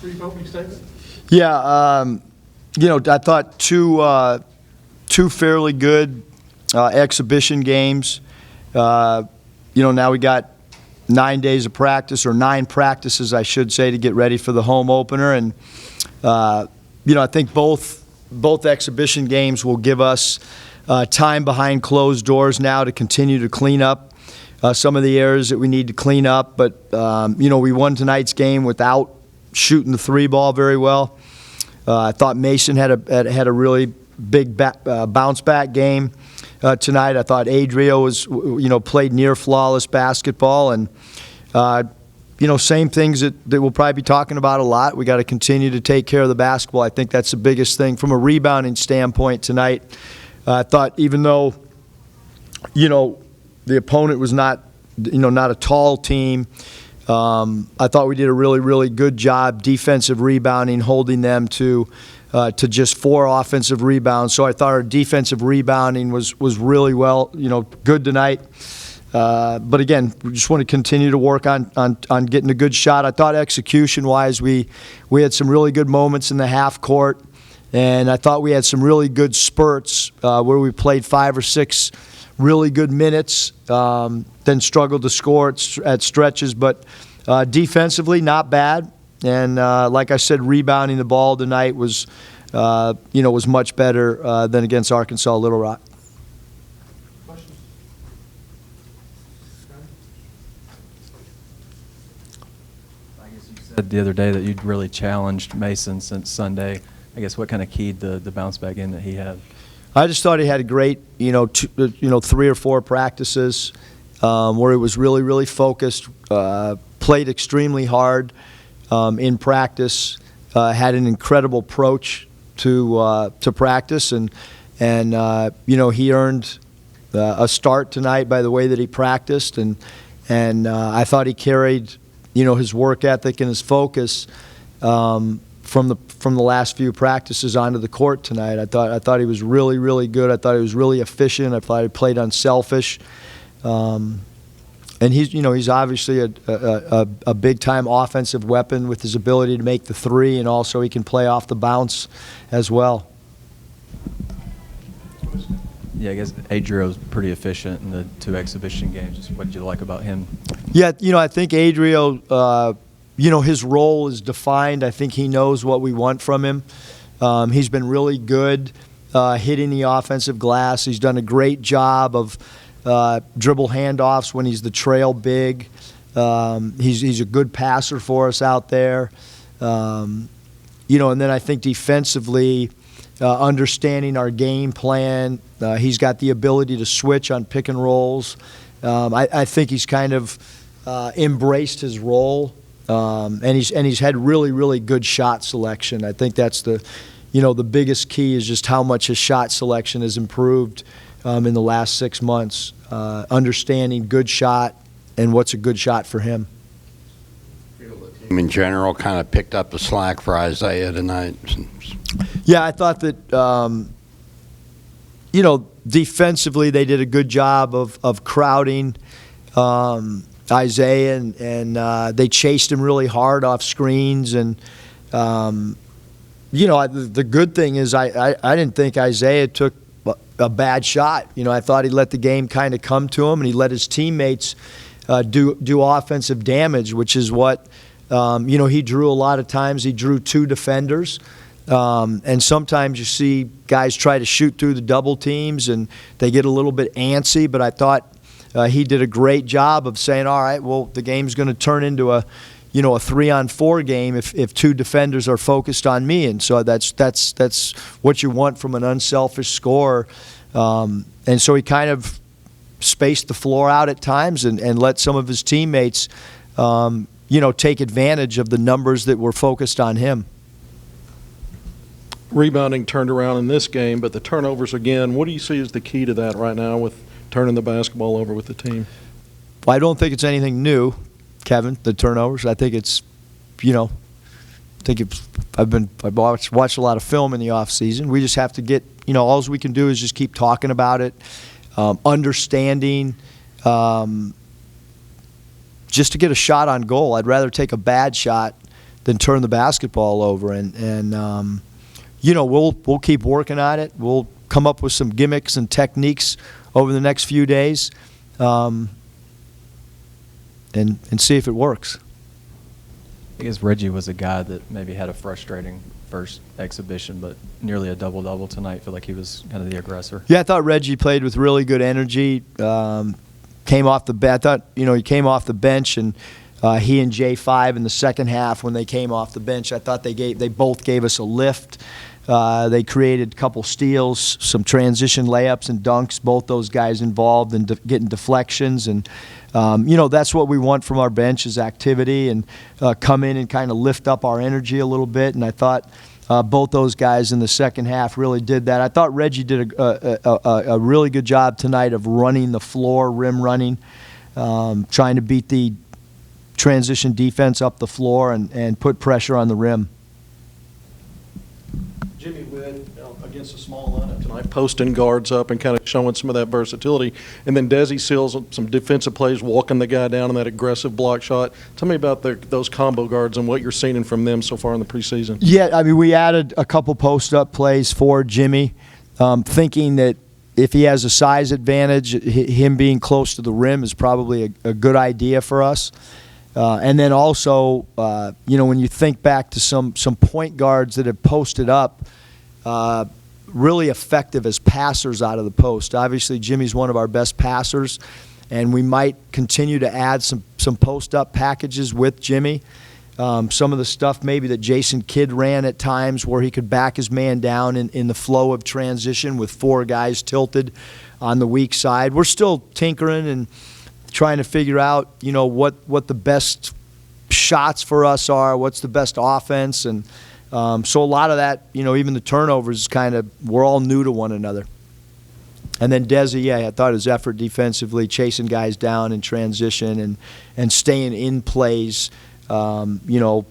Brief opening statement. Yeah, I thought two fairly good exhibition games. Now we got 9 days of practice, or 9 practices, I should say, to get ready for the home opener. And I think both exhibition games will give us time behind closed doors now to continue to clean up some of the areas that we need to clean up. But we won tonight's game without shooting the 3 ball very well. I thought Mason had a really big bounce back game tonight. I thought Adrio played near flawless basketball, and same things that we'll probably be talking about a lot. We got to continue to take care of the basketball. I think that's the biggest thing from a rebounding standpoint tonight. I thought even though the opponent was not a tall team, I thought we did a really, really good job defensive rebounding, holding them to just 4 offensive rebounds. So I thought our defensive rebounding was really good tonight. But again, we just want to continue to work on getting a good shot. I thought execution-wise, we had some really good moments in the half court, and I thought we had some really good spurts where we played 5 or 6 really good minutes, then struggled to score at stretches. But defensively, not bad. And like I said, rebounding the ball tonight was much better than against Arkansas Little Rock. Questions? I guess you said the other day that you'd really challenged Mason since Sunday. I guess what kind of keyed the bounce back in that he had? I just thought he had a great, 3 or 4 practices where he was really, really focused, played extremely hard in practice, had an incredible approach to practice, and he earned a start tonight by the way that he practiced, and I thought he carried, his work ethic and his focus from the last few practices onto the court tonight. I thought he was really, really good. I thought he was really efficient. I thought he played unselfish. And he's obviously a big-time offensive weapon with his ability to make the 3, and also he can play off the bounce as well. Yeah, I guess Adrio's pretty efficient in the 2 exhibition games. Just what did you like about him? Yeah, I think Adrio, his role is defined. I think he knows what we want from him. He's been really good hitting the offensive glass. He's done a great job of dribble handoffs when he's the trail big. He's a good passer for us out there. And then I think defensively, understanding our game plan, he's got the ability to switch on pick and rolls. I think he's kind of embraced his role, and he's had really, really good shot selection. I think that's the biggest key is just how much his shot selection has improved in the last 6 months, understanding good shot and what's a good shot for him. In general, kind of picked up the slack for Isaiah tonight. Yeah, I thought that, defensively they did a good job of crowding Isaiah, and they chased him really hard off screens. And, the good thing is I didn't think Isaiah took a bad shot. I thought he let the game kind of come to him, and he let his teammates do offensive damage, which is what, he drew a lot of times. He drew 2 defenders. And sometimes you see guys try to shoot through the double teams, and they get a little bit antsy, but I thought he did a great job of saying, all right, well, the game's going to turn into a 3-on-4 game if 2 defenders are focused on me. And so that's what you want from an unselfish scorer. And so he kind of spaced the floor out at times and let some of his teammates, take advantage of the numbers that were focused on him. Rebounding turned around in this game, but the turnovers again, what do you see as the key to that right now with turning the basketball over with the team? Well, I don't think it's anything new, Kevin, the turnovers. I think it's, I've watched a lot of film in the off season. We just have to get, all we can do is just keep talking about it, understanding, just to get a shot on goal. I'd rather take a bad shot turn the basketball over. And you know, we'll keep working on it. We'll come up with some gimmicks and techniques over the next few days, and see if it works. I guess Reggie was a guy that maybe had a frustrating first exhibition, but nearly a double-double tonight. Feel like he was kind of the aggressor. Yeah, I thought Reggie played with really good energy. Came off the bench. I thought, you know, he came off the bench, and he and J5 in the second half, when they came off the bench, I thought they both gave us a lift. They created a couple steals, some transition layups and dunks. Both those guys involved in getting deflections, and you know, that's what we want from our bench, is activity, and come in and kind of lift up our energy a little bit. And I thought both those guys in the second half really did that. I thought Reggie did a really good job tonight of running the floor, rim running, trying to beat the transition defense up the floor and put pressure on the rim. Jimmy Wood against a small lineup tonight, posting guards up and kind of showing some of that versatility. And then Desi Seals, some defensive plays, walking the guy down in that aggressive block shot. Tell me about those combo guards and what you're seeing from them so far in the preseason. Yeah, I mean, we added a couple post-up plays for Jimmy, thinking that if he has a size advantage, him being close to the rim is probably a good idea for us. And then also, you know, when you think back to some point guards that have posted up, really effective as passers out of the post. Obviously, Jimmy's one of our best passers, and we might continue to add some post-up packages with Jimmy. Some of the stuff maybe that Jason Kidd ran at times, where he could back his man down in the flow of transition with four guys tilted on the weak side. We're still tinkering and trying to figure out, you know, what the best shots for us are, what's the best offense, and so a lot of that, you know, even the turnovers is kind of, we're all new to one another. And then Desi, yeah, I thought his effort defensively, chasing guys down in transition and staying in plays, you know,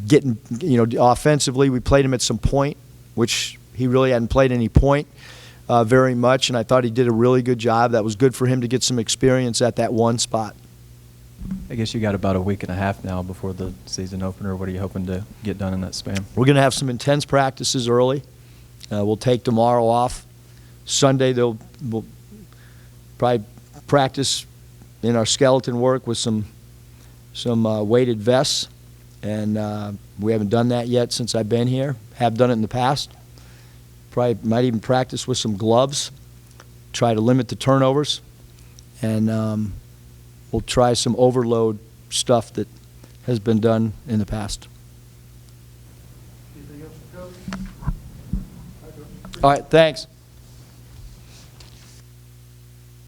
getting, you know, offensively, we played him at some point, which he really hadn't played any point very much, and I thought he did a really good job. That was good for him to get some experience at that one spot. I guess you got about a week and a half now before the season opener. What are you hoping to get done in that span? We're going to have some intense practices early. We'll take tomorrow off. Sunday, we'll probably practice in our skeleton work with some weighted vests, and we haven't done that yet since I've been here. Have done it in the past. Probably might even practice with some gloves, try to limit the turnovers, and we'll try some overload stuff that has been done in the past. Anything else, Coach? All right, thanks.